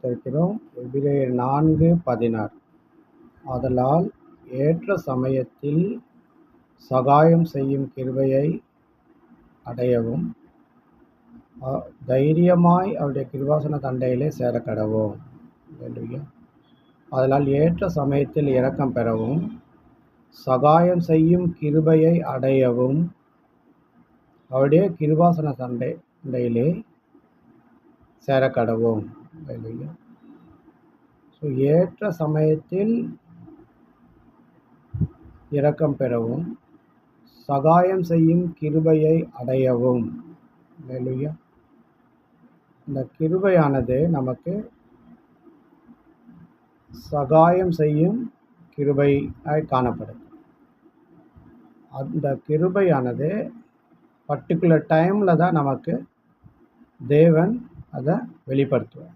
இருக்கிறோம். எபிரேயர் 4:16. ஆதலால் ஏற்ற சமயத்தில் சகாயம் செய்யும் கிருபையை அடையவும் தைரியமாய் அவருடைய கிருபாசன தண்டையிலே சேரக்கடவோம். அதனால் ஏற்ற சமயத்தில் இரக்கம் பெறவும் சகாயம் செய்யும் கிருபையை அடையவும் அவருடைய கிருபாசன தண்டையிலே சேரக்கடவோம். ஸோ ஏற்ற சமயத்தில் இரக்கம் பெறவும் சகாயம் செய்யும் கிருபையை அடையவும். இந்த கிருபையானது நமக்கு சகாயம் செய்யும் கிருபையாய் காணப்படும். அந்த கிருபையானது பர்டிகுலர் டைமில் தான் நமக்கு தேவன் அதை வெளிப்படுத்துவார்.